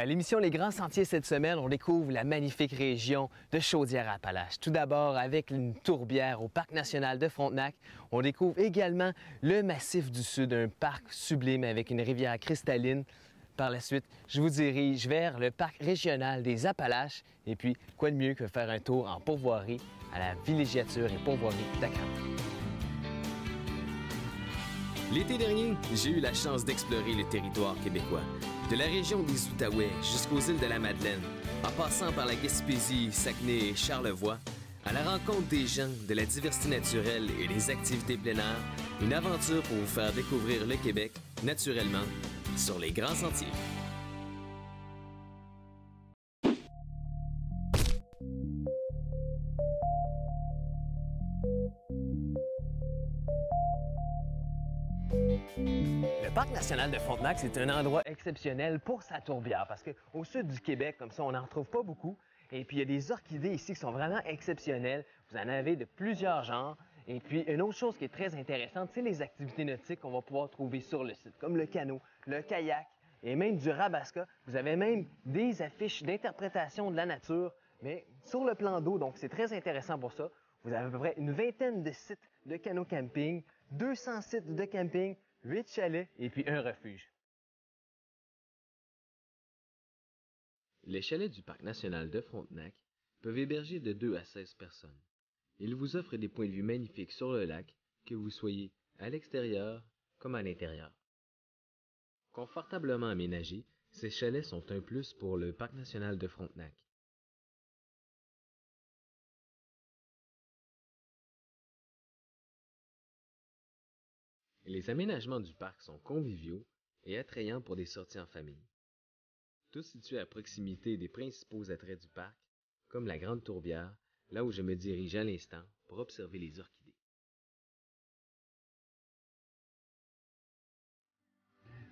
À l'émission Les Grands Sentiers cette semaine, on découvre la magnifique région de Chaudière-Appalaches. Tout d'abord avec une tourbière au Parc national de Frontenac. On découvre également le Massif du Sud, un parc sublime avec une rivière cristalline. Par la suite, je vous dirige vers le Parc régional des Appalaches. Et puis, quoi de mieux que faire un tour en pourvoirie à la villégiature et pourvoirie d'Accra. L'été dernier, j'ai eu la chance d'explorer le territoire québécois. De la région des Outaouais jusqu'aux îles de la Madeleine, en passant par la Gaspésie, Saguenay et Charlevoix, à la rencontre des gens, de la diversité naturelle et des activités plein air, une aventure pour vous faire découvrir le Québec, naturellement, sur les Grands Sentiers. Le Parc national de Frontenac, c'est un endroit exceptionnel pour sa tourbière parce qu'au sud du Québec, comme ça, on n'en retrouve pas beaucoup. Et puis, il y a des orchidées ici qui sont vraiment exceptionnelles. Vous en avez de plusieurs genres. Et puis, une autre chose qui est très intéressante, c'est les activités nautiques qu'on va pouvoir trouver sur le site, comme le canot, le kayak et même du rabasca. Vous avez même des affiches d'interprétation de la nature, mais sur le plan d'eau, donc c'est très intéressant pour ça. Vous avez à peu près une vingtaine de sites de canot camping, 200 sites de camping, 8 chalets et puis un refuge. Les chalets du Parc national de Frontenac peuvent héberger de 2 à 16 personnes. Ils vous offrent des points de vue magnifiques sur le lac, que vous soyez à l'extérieur comme à l'intérieur. Confortablement aménagés, ces chalets sont un plus pour le Parc national de Frontenac. Les aménagements du parc sont conviviaux et attrayants pour des sorties en famille. Tous situés à proximité des principaux attraits du parc, comme la Grande Tourbière, là où je me dirige à l'instant pour observer les orchidées.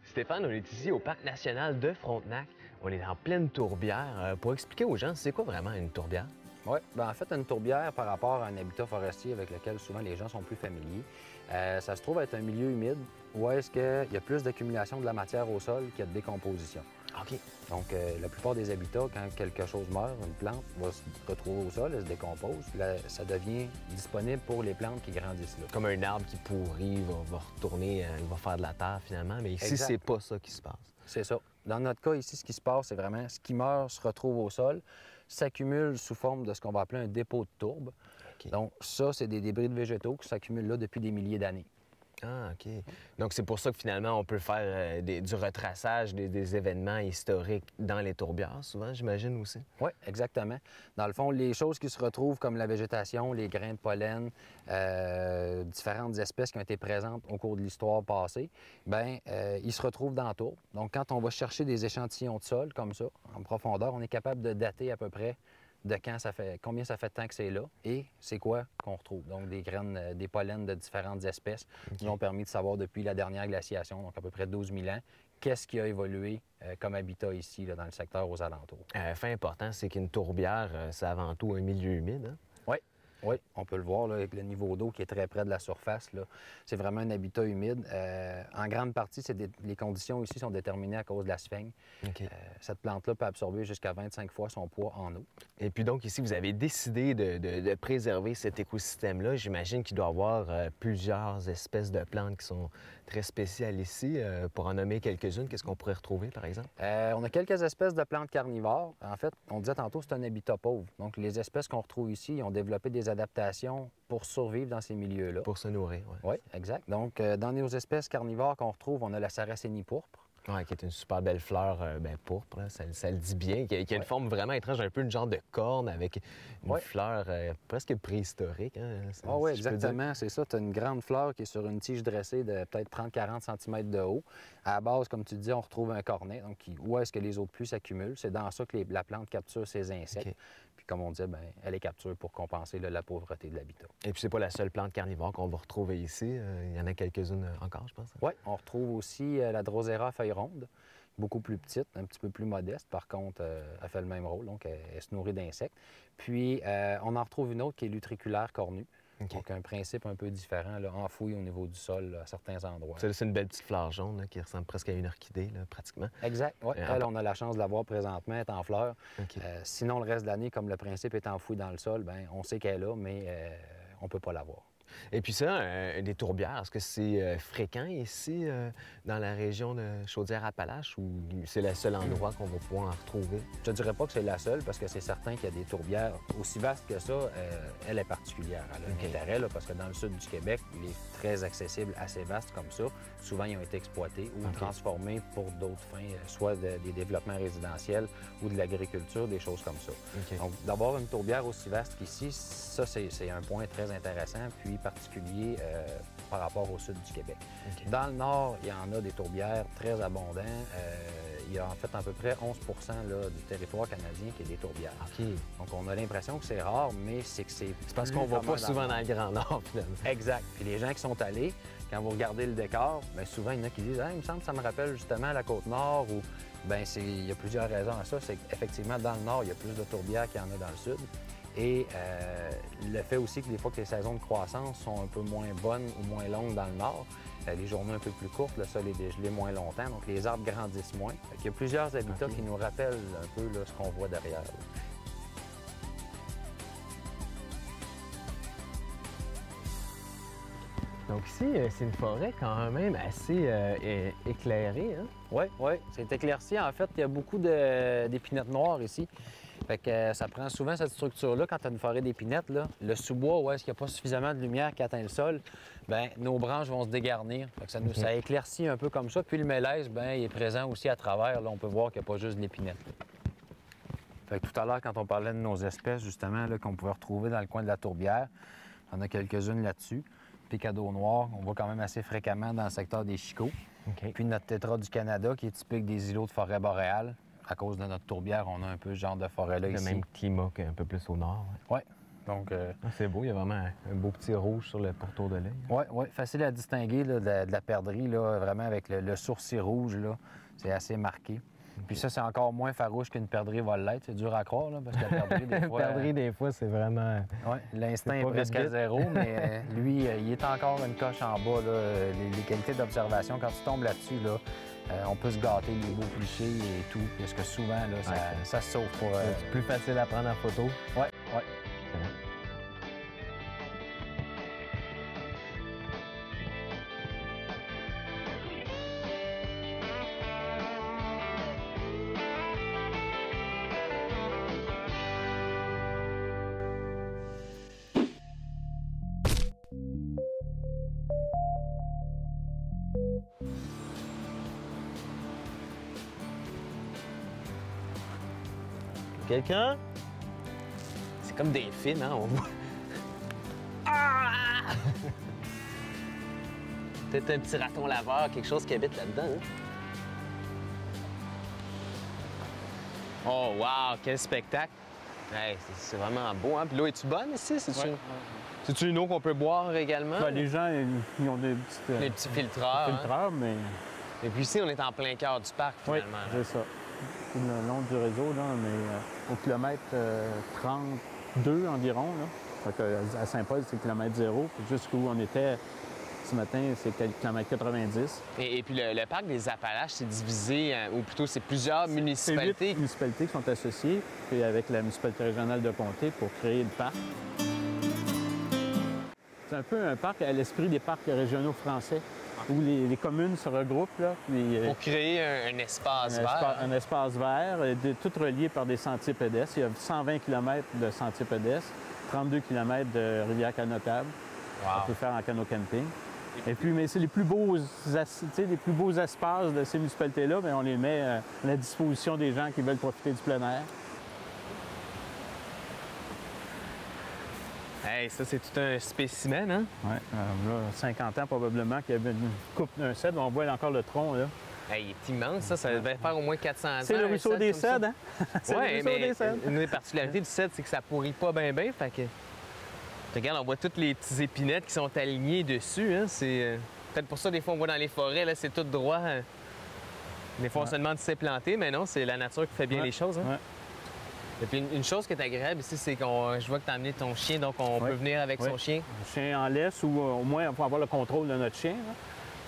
Stéphane, on est ici au Parc national de Frontenac. On est en pleine tourbière. Pour expliquer aux gens, c'est quoi vraiment une tourbière? Oui, en fait, une tourbière, par rapport à un habitat forestier avec lequel souvent les gens sont plus familiers, ça se trouve être un milieu humide où est-ce qu'il y a plus d'accumulation de la matière au sol qu'il y a de décomposition. OK. Donc, la plupart des habitats, quand quelque chose meurt, une plante va se retrouver au sol, elle se décompose, puis là, ça devient disponible pour les plantes qui grandissent là. Comme un arbre qui pourrit, va retourner, il va faire de la terre finalement, mais ici, Exact. c'est pas ça qui se passe. C'est ça. Dans notre cas, ici, ce qui se passe, c'est vraiment ce qui meurt se retrouve au sol, s'accumule sous forme de ce qu'on va appeler un dépôt de tourbe. OK. Donc, ça, c'est des débris de végétaux qui s'accumulent là depuis des milliers d'années. Ah, OK. Donc, c'est pour ça que finalement, on peut faire du retraçage des événements historiques dans les tourbières, souvent, j'imagine aussi. Oui, exactement. Dans le fond, les choses qui se retrouvent comme la végétation, les grains de pollen, différentes espèces qui ont été présentes au cours de l'histoire passée, bien, ils se retrouvent dans la tourbe. Donc, quand on va chercher des échantillons de sol comme ça, en profondeur, on est capable de dater à peu près de combien ça fait de temps que c'est là et c'est quoi qu'on retrouve. Donc, des graines, des pollens de différentes espèces qui nous ont permis de savoir depuis la dernière glaciation, donc à peu près 12 000 ans, qu'est-ce qui a évolué comme habitat ici, là, dans le secteur aux alentours. Fait important, c'est qu'une tourbière, c'est avant tout un milieu humide. Hein? Oui, on peut le voir là, avec le niveau d'eau qui est très près de la surface. C'est vraiment un habitat humide. En grande partie, les conditions ici sont déterminées à cause de la sphaigne. OK. Cette plante-là peut absorber jusqu'à 25 fois son poids en eau. Et puis donc, ici, vous avez décidé de préserver cet écosystème-là. J'imagine qu'il doit y avoir plusieurs espèces de plantes qui sont très spéciales ici. Pour en nommer quelques-unes, qu'est-ce qu'on pourrait retrouver, par exemple? On a quelques espèces de plantes carnivores. En fait, on disait tantôt que c'est un habitat pauvre. Donc, les espèces qu'on retrouve ici, ils ont développé des adaptations pour survivre dans ces milieux-là. Pour se nourrir, oui. Oui, exact. Donc, dans nos espèces carnivores qu'on retrouve, on a la sarracénie pourpre. Oui, qui est une super belle fleur pourpre, là, ça le dit bien, qui a une forme vraiment étrange, un peu une genre de corne avec une fleur presque préhistorique. Hein, Oui, exactement, c'est ça. Tu as une grande fleur qui est sur une tige dressée de peut-être 30-40 cm de haut. À la base, comme tu dis, on retrouve un cornet. Donc, où est-ce que les eaux de pluie s'accumulent? C'est dans ça que la plante capture ses insectes. OK. Puis, comme on dit, bien, elle les capture pour compenser la pauvreté de l'habitat. Et puis, c'est pas la seule plante carnivore qu'on va retrouver ici. Il y en a quelques-unes encore, je pense. Oui, on retrouve aussi la Drosera à feuilles rondes, beaucoup plus petite, un petit peu plus modeste. Par contre, elle fait le même rôle, donc elle se nourrit d'insectes. Puis, on en retrouve une autre qui est l'utriculaire cornue. OK. Donc, un principe un peu différent, là, enfoui au niveau du sol là, à certains endroits. Ça, c'est une belle petite fleur jaune là, qui ressemble presque à une orchidée, là, pratiquement. Exact. Ouais. Elle, on a la chance de la voir présentement, elle est en fleurs. OK. Sinon, le reste de l'année, comme le principe est enfoui dans le sol, bien, on sait qu'elle est là, mais on ne peut pas la voir. Et puis ça, des tourbières, est-ce que c'est fréquent ici, dans la région de Chaudière-Appalaches, ou c'est le seul endroit qu'on va pouvoir en retrouver? Je ne dirais pas que c'est la seule, parce que c'est certain qu'il y a des tourbières aussi vastes que ça. Elle est particulière. Elle a un intérêt, là, parce que dans le sud du Québec, il est très accessible, assez vaste comme ça. Souvent, ils ont été exploités ou transformés pour d'autres fins, soit des développements résidentiels ou de l'agriculture, des choses comme ça. Donc, d'avoir une tourbière aussi vaste qu'ici, ça, c'est un point très intéressant, puis particulier par rapport au sud du Québec. Dans le nord, il y en a des tourbières très abondants. Il y a en fait à peu près 11 là, du territoire canadien qui est des tourbières. Donc, on a l'impression que c'est rare, mais c'est que c'est parce qu'on ne va pas souvent dans le Grand Nord, finalement. Exact. Puis les gens qui sont allés, quand vous regardez le décor, bien, souvent, il y en a qui disent « il me semble que ça me rappelle justement la Côte-Nord » ou bien, il y a plusieurs raisons à ça. C'est qu'effectivement, dans le nord, il y a plus de tourbières qu'il y en a dans le sud. Et le fait aussi que des fois que les saisons de croissance sont un peu moins bonnes ou moins longues dans le nord, les journées un peu plus courtes, le sol est dégelé moins longtemps, donc les arbres grandissent moins. Il y a plusieurs habitats qui nous rappellent un peu là, ce qu'on voit derrière. Là. Donc ici, c'est une forêt quand même assez éclairée. Hein? Oui, c'est éclairci. En fait, il y a beaucoup d'épinettes noires ici. Fait que ça prend souvent cette structure-là quand tu as une forêt d'épinettes. Le sous-bois, où est-ce qu'il n'y a pas suffisamment de lumière qui atteint le sol, bien, nos branches vont se dégarnir. Fait que ça éclaircit un peu comme ça. Puis le mélèze, bien, il est présent aussi à travers. Là, on peut voir qu'il n'y a pas juste de l'épinette. Fait que tout à l'heure, quand on parlait de nos espèces, justement, qu'on pouvait retrouver dans le coin de la tourbière, on a quelques-unes là-dessus. Picado noir, on voit quand même assez fréquemment dans le secteur des chicots. Puis notre tétra du Canada, qui est typique des îlots de forêt boréale. À cause de notre tourbière, on a un peu ce genre de forêt-là ici. Le même climat qu'un peu plus au nord. Oui. Donc, c'est beau, il y a vraiment un beau petit rouge sur le pourtour de l'œil. Oui, facile à distinguer là, de la perdrix, là, vraiment avec le sourcil rouge, là, c'est assez marqué. Puis ça, c'est encore moins farouche qu'une perdrix va l'être. C'est dur à croire, là, parce que la perdrix, des fois... perdrix, des fois, c'est vraiment... Oui, l'instinct est presque à zéro, mais lui, il est encore une coche en bas. Là. Les qualités d'observation, quand tu tombes là-dessus, là, on peut se gâter les beaux clichés et tout, parce que souvent, là, ça se sauve pour... C'est plus facile à prendre en photo. Oui. Quelqu'un? C'est comme des films, hein? On voit. Ah! Peut-être un petit raton laveur, quelque chose qui habite là-dedans. Hein? Oh, wow! Quel spectacle! Hey, c'est vraiment beau, hein? Puis l'eau, est-tu bonne ici? C'est-tu une eau qu'on peut boire également? Ben, les gens, ils ont des petits filtreurs. Mais... Et puis ici, on est en plein cœur du parc, finalement. Oui, c'est ça. C'est le long du réseau, là, on est au kilomètre 32 environ. Là. Fait que à Saint-Paul, c'est kilomètre 0. Jusqu'où on était ce matin, c'est kilomètre 90. Et puis le parc des Appalaches, c'est divisé, ou plutôt c'est plusieurs municipalités. C'est 8 municipalités qui sont associées, puis avec la municipalité régionale de Comté pour créer le parc. C'est un peu un parc à l'esprit des parcs régionaux français, où les communes se regroupent. Là, puis, pour créer un espace vert. Un espace vert, tout relié par des sentiers pédestres. Il y a 120 km de sentiers pédestres, 32 km de rivière canotable. Wow. On peut faire en canot camping. Et puis, mais c'est les plus beaux espaces de ces municipalités-là, on les met à la disposition des gens qui veulent profiter du plein air. Hey, ça, c'est tout un spécimen, hein? Oui. Là, 50 ans, probablement, qu'il y avait une coupe d'un cèdre. On voit encore le tronc, là. Hey, il est immense, ça devait faire au moins 400 ans. C'est le ruisseau des cèdres, hein? Oui, mais une des particularités du cèdre, c'est que ça pourrit pas bien, fait que... Regarde, on voit toutes les petites épinettes qui sont alignées dessus, hein? C'est peut-être pour ça, des fois, on voit dans les forêts, là, c'est tout droit. Des fois, on se demande si c'est planté, mais non, c'est la nature qui fait bien les choses, hein? Et puis une chose qui est agréable ici, c'est je vois que tu as amené ton chien, donc on peut venir avec son chien. Le chien en laisse ou au moins pour avoir le contrôle de notre chien. Là.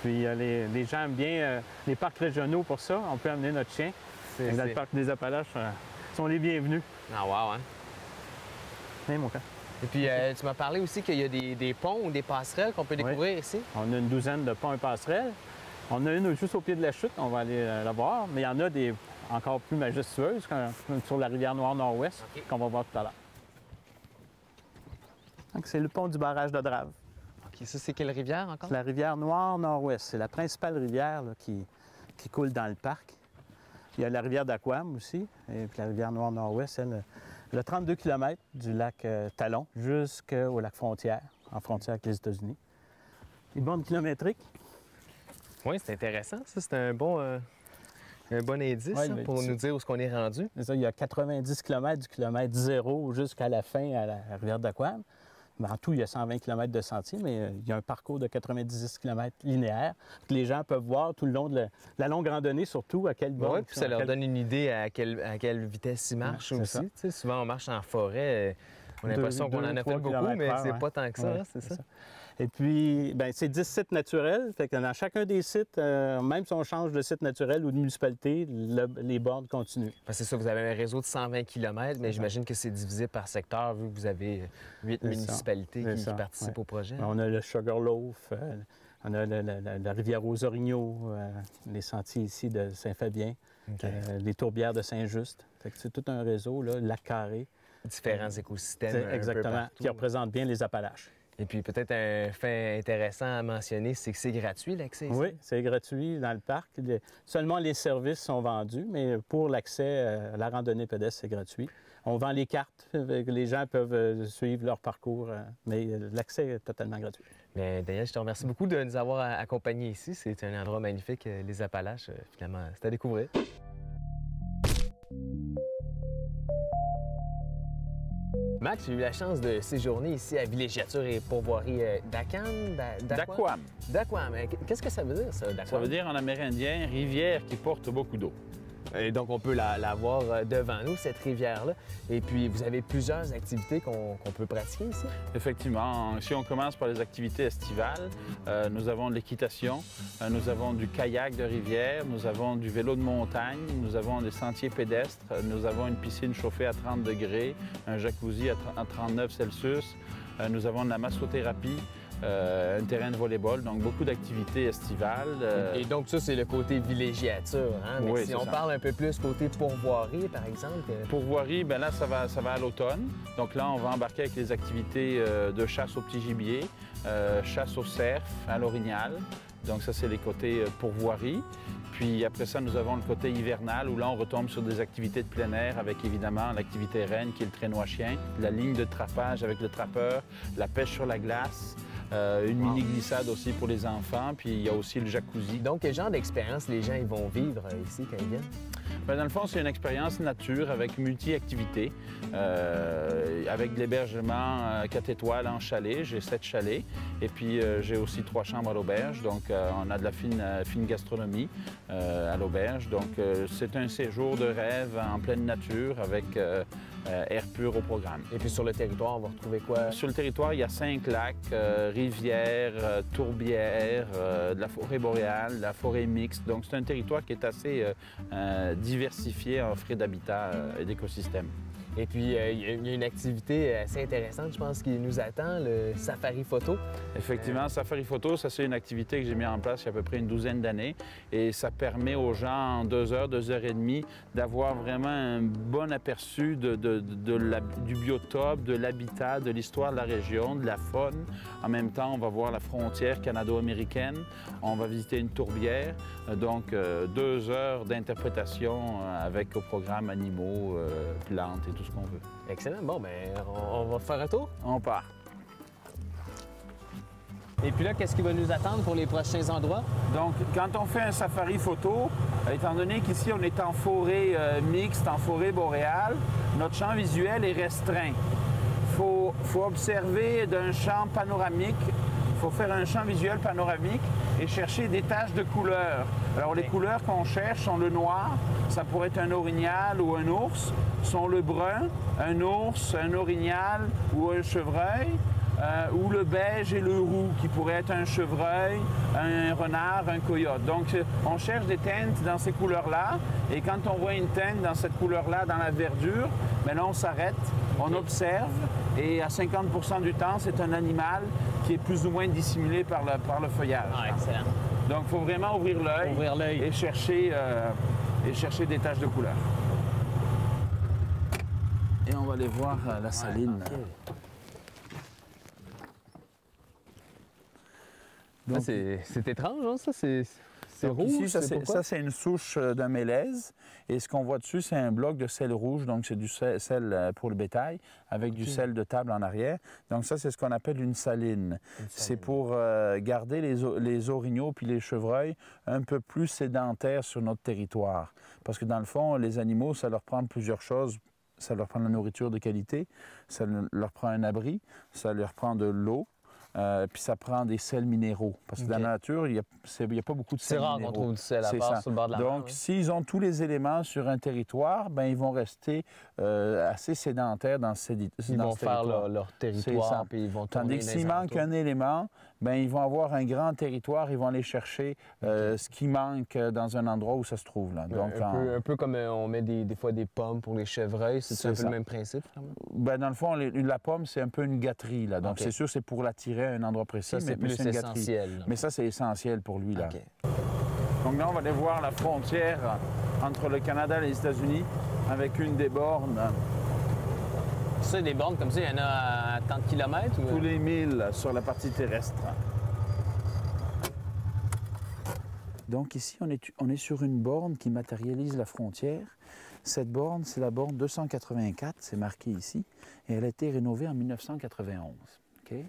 Puis les gens aiment bien les parcs régionaux pour ça. On peut amener notre chien. Dans le parc des Appalaches, sont les bienvenus. Ah wow, hein? Viens, mon camp. Et puis tu m'as parlé aussi qu'il y a des ponts ou des passerelles qu'on peut découvrir ici. On a une douzaine de ponts et passerelles. On a une juste au pied de la chute, on va aller la voir. Mais il y en a des encore plus majestueuses, comme sur la rivière Noire-Nord-Ouest, qu'on va voir tout à l'heure. Donc, c'est le pont du barrage de Drave. OK, ça, c'est quelle rivière encore? C'est la rivière Noire-Nord-Ouest. C'est la principale rivière là, qui coule dans le parc. Il y a la rivière d'Aquam aussi, et puis la rivière Noire-Nord-Ouest, elle a 32 km du lac Talon jusqu'au lac Frontière, en frontière avec les États-Unis. Une borne kilométrique. Oui, c'est intéressant. Ça, c'est un bon indice pour nous dire où est-ce qu'on est rendu. C'est ça, il y a 90 km du kilomètre 0 jusqu'à la fin à la rivière d'Aquam. En tout, il y a 120 km de sentier, mais il y a un parcours de 90 km linéaire que les gens peuvent voir tout le long de la longue randonnée, surtout à quelle borne. Oui, puis ça leur donne une idée à quelle vitesse ils marchent aussi. Tu sais, souvent, on marche en forêt, on a l'impression qu'on en a fait beaucoup, mais c'est pas tant que ça, c'est ça. Et puis, bien, c'est 10 sites naturels. Fait que dans chacun des sites, même si on change de site naturel ou de municipalité, les bornes continuent. C'est ça, vous avez un réseau de 120 km, mais j'imagine que c'est divisé par secteur, vu que vous avez 8 municipalités qui participent au projet. On a le Sugarloaf, on a la rivière aux Orignaux, les sentiers ici de Saint-Fabien, les tourbières de Saint-Just. C'est tout un réseau, là, lac carré. Différents écosystèmes. Exactement, qui représentent bien les Appalaches. Et puis peut-être un fait intéressant à mentionner, c'est que c'est gratuit l'accès ici. Oui, c'est gratuit dans le parc. Seulement les services sont vendus, mais pour l'accès à la randonnée pédestre, c'est gratuit. On vend les cartes, les gens peuvent suivre leur parcours, mais l'accès est totalement gratuit. Bien, Daniel, je te remercie beaucoup de nous avoir accompagnés ici. C'est un endroit magnifique, les Appalaches, finalement, c'est à découvrir. Max, j'ai eu la chance de séjourner ici à Villégiature et Pourvoirie d'Aquam. D'Aquam. Qu'est-ce que ça veut dire, ça, d'Aquam? Ça veut dire en amérindien « rivière qui porte beaucoup d'eau ». Et donc, on peut la voir devant nous, cette rivière-là. Et puis, vous avez plusieurs activités qu'on peut pratiquer ici? Effectivement. Si on commence par les activités estivales, nous avons de l'équitation, nous avons du kayak de rivière, nous avons du vélo de montagne, nous avons des sentiers pédestres, nous avons une piscine chauffée à 30 degrés, un jacuzzi à 39 Celsius, nous avons de la massothérapie, un terrain de volley-ball, donc beaucoup d'activités estivales. Et donc ça, c'est le côté villégiature, hein? Mais oui, si on parle un peu plus côté pourvoirie, par exemple? Pourvoirie, bien là, ça va à l'automne. Donc là, on va embarquer avec les activités de chasse au petit gibier, chasse au cerf, à l'orignal. Donc ça, c'est les côtés pourvoirie. Puis après ça, nous avons le côté hivernal où là, on retombe sur des activités de plein air avec évidemment l'activité reine qui est le traîneau à chien, la ligne de trapage avec le trappeur, la pêche sur la glace, une mini-glissade aussi pour les enfants, puis il y a aussi le jacuzzi. Donc, quel genre d'expérience les gens ils vont vivre ici quand ils viennent? Bien, dans le fond, c'est une expérience nature avec multi-activités, avec de l'hébergement 4 étoiles en chalet. J'ai 7 chalets. Et puis, j'ai aussi 3 chambres à l'auberge. Donc, on a de la fine gastronomie à l'auberge. Donc, c'est un séjour de rêve en pleine nature avec air pur au programme. Et puis, sur le territoire, on va retrouver quoi? Sur le territoire, il y a 5 lacs, rivières, tourbières, de la forêt boréale, de la forêt mixte. Donc, c'est un territoire qui est assez diversifié en frais d'habitat et d'écosystème. Et puis, il y a une activité assez intéressante, je pense, qui nous attend, le safari photo. Effectivement, safari photo, ça, c'est une activité que j'ai mis en place il y a à peu près une douzaine d'années. Et ça permet aux gens, en 2 heures, 2 heures et demie, d'avoir vraiment un bon aperçu du biotope, de l'habitat, de l'histoire de la région, de la faune. En même temps, on va voir la frontière canado-américaine. On va visiter une tourbière. Donc, 2 heures d'interprétation avec au programme animaux, plantes et tout ce qu'on veut. Excellent. Bon, bien, on va faire un tour? On part. Et puis là, qu'est-ce qui va nous attendre pour les prochains endroits? Donc, quand on fait un safari photo, étant donné qu'ici, on est en forêt mixte, en forêt boréale, notre champ visuel est restreint. Il faut observer d'un champ panoramique faut faire un champ visuel panoramique et chercher des taches de couleurs. Alors les couleurs qu'on cherche sont le noir, ça pourrait être un orignal ou un ours, sont le brun, un ours, un orignal ou un chevreuil, ou le beige et le roux, qui pourrait être un chevreuil, un renard, un coyote. Donc, on cherche des teintes dans ces couleurs-là, et quand on voit une teinte dans cette couleur-là, dans la verdure, bien là, on s'arrête, on observe, et à 50% du temps, c'est un animal qui est plus ou moins dissimulé par le feuillage. Ah, excellent. Donc, il faut vraiment ouvrir l'œil et chercher des taches de couleur. Et on va aller voir la saline. Okay. Donc, c'est étrange, hein, ça? C'est donc rouge? ici, ça, c'est une souche d'un mélèze. Et ce qu'on voit dessus, c'est un bloc de sel rouge. Donc, c'est du sel pour le bétail, avec du sel de table en arrière. Donc, ça, c'est ce qu'on appelle une saline. C'est pour garder les orignaux puis les chevreuils un peu plus sédentaires sur notre territoire. Parce que, dans le fond, les animaux, ça leur prend plusieurs choses. Ça leur prend de la nourriture de qualité, ça leur prend un abri, ça leur prend de l'eau. Puis ça prend des sels minéraux. Parce que dans la nature, il n'y a pas beaucoup de sels minéraux. C'est rare qu'on trouve du sel à part sur le bord de la mer. Donc, s'ils ont tous les éléments sur un territoire, ben ils vont rester assez sédentaires dans ce territoire. Ils vont faire leur territoire, puis ils vont tourner. Tandis que s'il manque un élément, ben ils vont avoir un grand territoire, ils vont aller chercher ce qui manque dans un endroit où ça se trouve. Là. Donc, un peu comme on met des fois des pommes pour les chevreuils, c'est un peu le même principe, finalement? Ben, dans le fond, la pomme, c'est un peu une gâterie. Là. Donc, c'est sûr, c'est pour l'attirer à un endroit précis, ça, c'est plus une essentiel. Mais ça, c'est essentiel pour lui. Là. Okay. Donc là, on va aller voir la frontière entre le Canada et les États-Unis avec une des bornes. Ça, des bornes comme ça, il y en a à tant de kilomètres? Ou... Tous les 1000 sur la partie terrestre. Donc ici, on est sur une borne qui matérialise la frontière. Cette borne, c'est la borne 284, c'est marqué ici, et elle a été rénovée en 1991. Okay?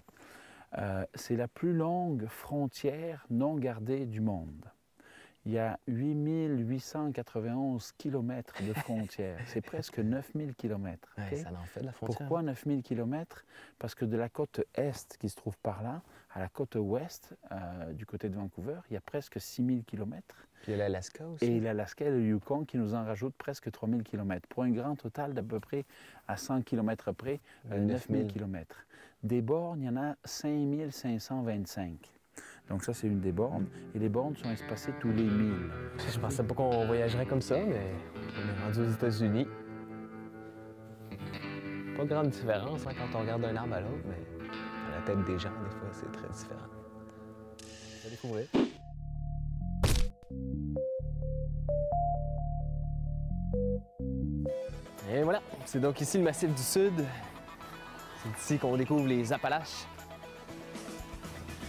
C'est la plus longue frontière non gardée du monde. Il y a 8891 km de frontière. C'est presque 9000 km. Okay? Ouais, ça en fait de la frontière. Pourquoi 9000 km? Parce que de la côte est qui se trouve par là, à la côte ouest, du côté de Vancouver, il y a presque 6000 km. Puis il y a l'Alaska aussi. Et l'Alaska et le Yukon qui nous en rajoutent presque 3000 km. Pour un grand total d'à peu près, à 100 km près, 9000 km. Des bornes, il y en a 5525. Donc ça, c'est une des bornes. Et les bornes sont espacées tous les 1000. Je pensais pas qu'on voyagerait comme ça, mais on est rendu aux États-Unis. Pas grande différence hein, quand on regarde d'un arbre à l'autre, mais à la tête des gens, des fois, c'est très différent. On va découvrir. Et voilà, c'est donc ici le Massif du Sud. C'est ici qu'on découvre les Appalaches.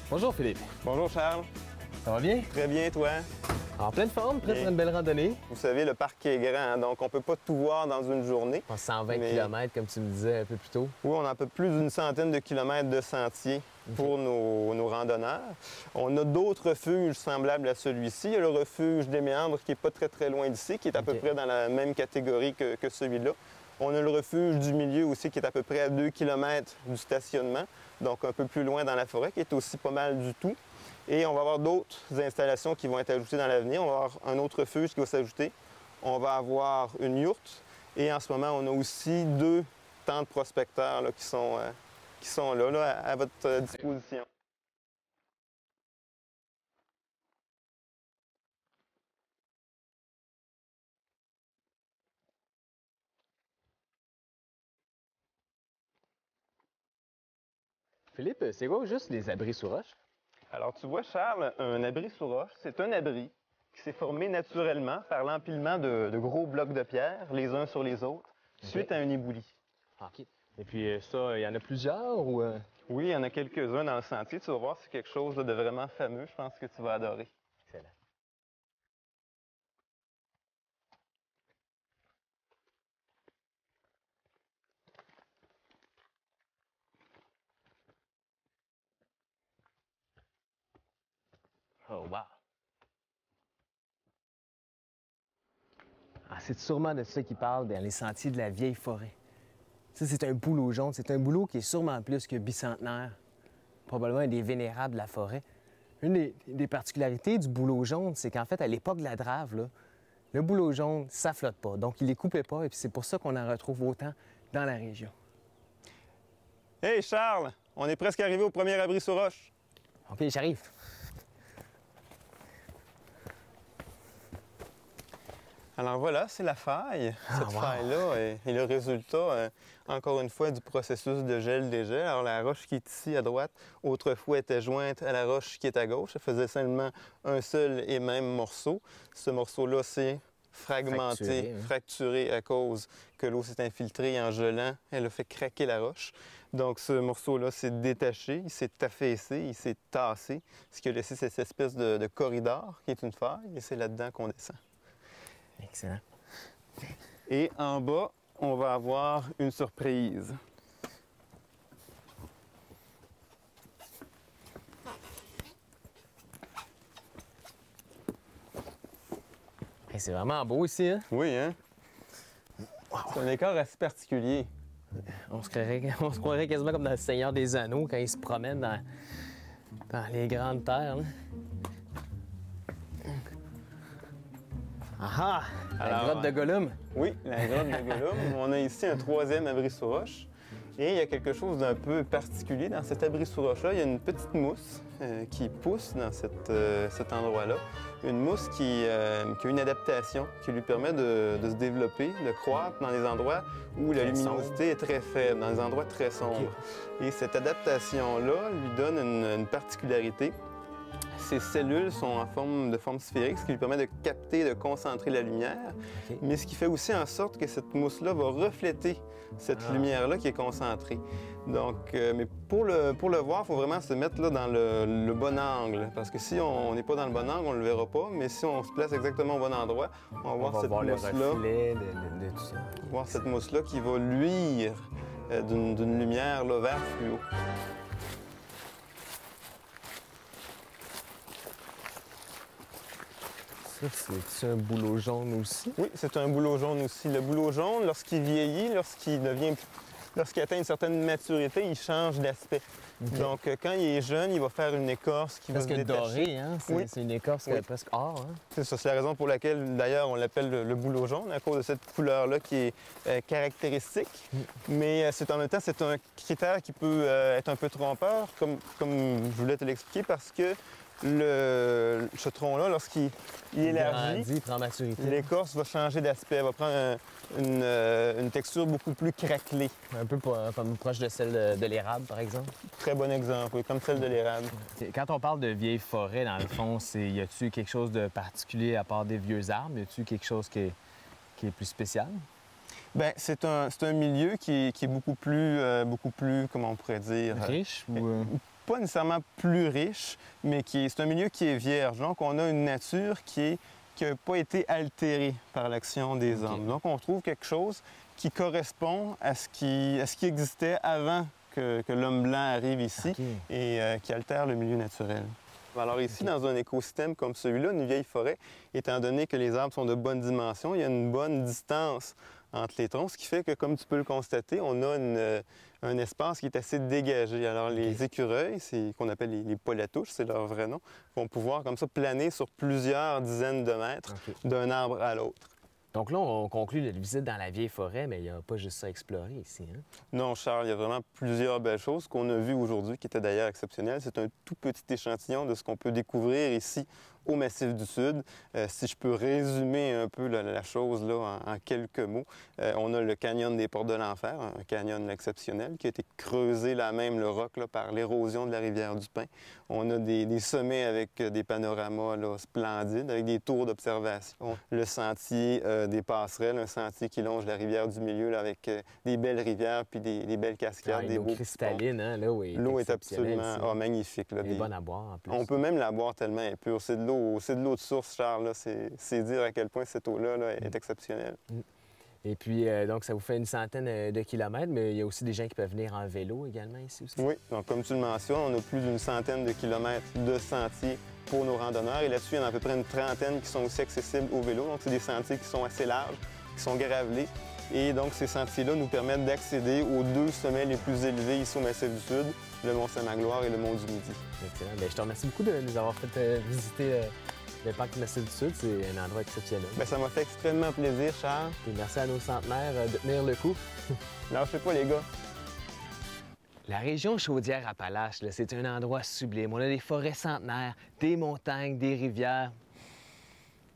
Bonjour Philippe. Bonjour Charles. Ça va bien? Très bien, toi? En pleine forme, prêt pour une belle randonnée. Vous savez, le parc est grand, donc on ne peut pas tout voir dans une journée. 120 km, comme tu me disais un peu plus tôt. Oui, on a un peu plus d'une centaine de kilomètres de sentiers pour nos randonneurs. On a d'autres refuges semblables à celui-ci. Il y a le refuge des Méandres qui n'est pas très loin d'ici, qui est à peu près dans la même catégorie que celui-là. On a le refuge du milieu aussi qui est à peu près à 2 km du stationnement, donc un peu plus loin dans la forêt, qui est aussi pas mal du tout. Et on va avoir d'autres installations qui vont être ajoutées dans l'avenir. On va avoir un autre refuge qui va s'ajouter. On va avoir une yourte. Et en ce moment, on a aussi 2 tentes prospecteurs là, qui sont là, à votre disposition. Philippe, c'est quoi juste les abris sous roche? Alors, tu vois, Charles, un abri sous roche, c'est un abri qui s'est formé naturellement par l'empilement de gros blocs de pierre, les uns sur les autres, suite à un éboulis. OK. Et puis ça, il y en a plusieurs ou... Oui, il y en a quelques-uns dans le sentier. Tu vas voir, c'est quelque chose de vraiment fameux. Je pense que tu vas adorer. Excellent. Oh, wow! Ah, c'est sûrement de ça qu'il parle dans les sentiers de la vieille forêt. Ça, c'est un bouleau jaune. C'est un bouleau qui est sûrement plus que bicentenaire. probablement un des vénérables de la forêt. Une des particularités du bouleau jaune, c'est qu'en fait, à l'époque de la drave, là, le bouleau jaune, ça flotte pas. Donc, il les coupait pas et puis c'est pour ça qu'on en retrouve autant dans la région. Hey Charles, on est presque arrivé au premier abri sous roche. OK, j'arrive. Alors voilà, c'est la faille. Cette faille-là est le résultat, encore une fois, du processus de gel-dégel. Alors la roche qui est ici à droite, autrefois était jointe à la roche qui est à gauche. Elle faisait seulement un seul et même morceau. Ce morceau-là s'est fragmenté, fracturé à cause que l'eau s'est infiltrée en gelant. Elle a fait craquer la roche. Donc ce morceau-là s'est détaché, il s'est affaissé, il s'est tassé, ce qui a laissé cette espèce de corridor qui est une faille, et c'est là-dedans qu'on descend. Excellent. Et en bas, on va avoir une surprise. Hey, c'est vraiment beau ici, hein? Oui, hein? C'est un décor assez particulier. On se croirait quasiment comme dans le Seigneur des Anneaux quand il se promène dans les grandes terres. Là. Ah! La grotte de Gollum. Oui, la grotte de Gollum. On a ici un troisième abri sous roche. Et il y a quelque chose d'un peu particulier dans cet abri sous roche-là. Il y a une petite mousse qui pousse dans cet endroit-là. Une mousse qui a une adaptation qui lui permet de se développer, de croître dans les endroits où la luminosité est très faible, dans les endroits très sombres. Okay. Et cette adaptation-là lui donne une particularité. Ces cellules sont en forme sphérique, ce qui lui permet de capter, de concentrer la lumière, mais ce qui fait aussi en sorte que cette mousse-là va refléter cette lumière-là qui est concentrée. Donc, mais pour le voir, il faut vraiment se mettre là, dans le bon angle, parce que si on n'est pas dans le bon angle, on ne le verra pas, mais si on se place exactement au bon endroit, on va voir cette mousse-là. De tout ça. On va voir cette mousse-là qui va luire d'une lumière là, vert fluo. C'est un bouleau jaune aussi? Oui, c'est un bouleau jaune aussi. Le bouleau jaune, lorsqu'il vieillit, lorsqu'il atteint une certaine maturité, il change d'aspect. Okay. Donc, quand il est jeune, il va faire une écorce qui va se détacher. Doré, hein? C'est une écorce presque or. Hein? C'est ça. C'est la raison pour laquelle, d'ailleurs, on l'appelle le bouleau jaune, à cause de cette couleur-là qui est caractéristique. Mais en même temps, c'est un critère qui peut être un peu trompeur, comme je voulais te l'expliquer, parce que ce tronc-là, lorsqu'il élargit, l'écorce va changer d'aspect, elle va prendre une texture beaucoup plus craquelée. Un peu comme proche de celle de l'érable, par exemple? Très bon exemple, oui, comme celle de l'érable. Quand on parle de vieilles forêts, dans le fond, y a-tu quelque chose de particulier à part des vieux arbres? Y a-tu quelque chose qui est plus spécial? Bien, c'est un milieu qui est beaucoup plus, comment on pourrait dire... Riche ou... Pas nécessairement plus riche, mais c'est un milieu qui est vierge. Donc, on a une nature qui n'a pas été altérée par l'action des hommes. Donc, on trouve quelque chose qui correspond à ce qui existait avant que l'homme blanc arrive ici et qui altère le milieu naturel. Alors ici, dans un écosystème comme celui-là, une vieille forêt, étant donné que les arbres sont de bonne dimension, il y a une bonne distance entre les troncs, ce qui fait que, comme tu peux le constater, on a un espace qui est assez dégagé. Alors, les écureuils, qu'on appelle les polatouches, c'est leur vrai nom, vont pouvoir comme ça planer sur plusieurs dizaines de mètres d'un arbre à l'autre. Donc là, on conclut notre visite dans la vieille forêt, mais il n'y a pas juste ça à explorer ici, hein? Non, Charles, il y a vraiment plusieurs belles choses qu'on a vues aujourd'hui, qui étaient d'ailleurs exceptionnelles. C'est un tout petit échantillon de ce qu'on peut découvrir ici au Massif du Sud. Si je peux résumer un peu la chose là, en quelques mots, on a le canyon des Portes de l'Enfer, un canyon exceptionnel qui a été creusé là même, le roc, là, par l'érosion de la rivière du Pin. On a des sommets avec des panoramas là, splendides, avec des tours d'observation. Le sentier des Passerelles, un sentier qui longe la rivière du Milieu là, avec des belles rivières puis des belles cascades. Des beaux cristalline, hein, l'eau est absolument magnifique. Là, elle est bonne à boire en plus. On peut même la boire tellement elle est pure. C'est de l'eau de source, Charles. C'est dire à quel point cette eau-là là, est exceptionnelle. Et puis, donc, ça vous fait une centaine de kilomètres, mais il y a aussi des gens qui peuvent venir en vélo également ici aussi? Oui, donc comme tu le mentionnes, on a plus d'une centaine de kilomètres de sentiers pour nos randonneurs. Et là-dessus, il y en a à peu près une trentaine qui sont aussi accessibles au vélo. Donc, c'est des sentiers qui sont assez larges, qui sont gravelés, Et donc, ces sentiers-là nous permettent d'accéder aux 2 sommets les plus élevés ici au Massif du Sud, le Mont-Saint-Magloire et le Mont du Midi. Excellent. Bien, je te remercie beaucoup de nous avoir fait visiter le parc Massif du Sud. C'est un endroit exceptionnel. Bien, ça m'a fait extrêmement plaisir, Charles. Et merci à nos centenaires de tenir le coup. Lâchez pas, les gars. La région Chaudière-Appalaches, c'est un endroit sublime. On a des forêts centenaires, des montagnes, des rivières.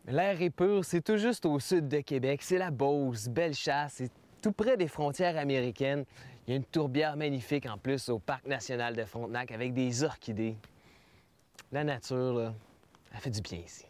L'air est pur, c'est tout juste au sud de Québec. C'est la Beauce, Bellechasse, c'est tout près des frontières américaines. Il y a une tourbière magnifique en plus au Parc national de Frontenac avec des orchidées. La nature, là, elle fait du bien ici.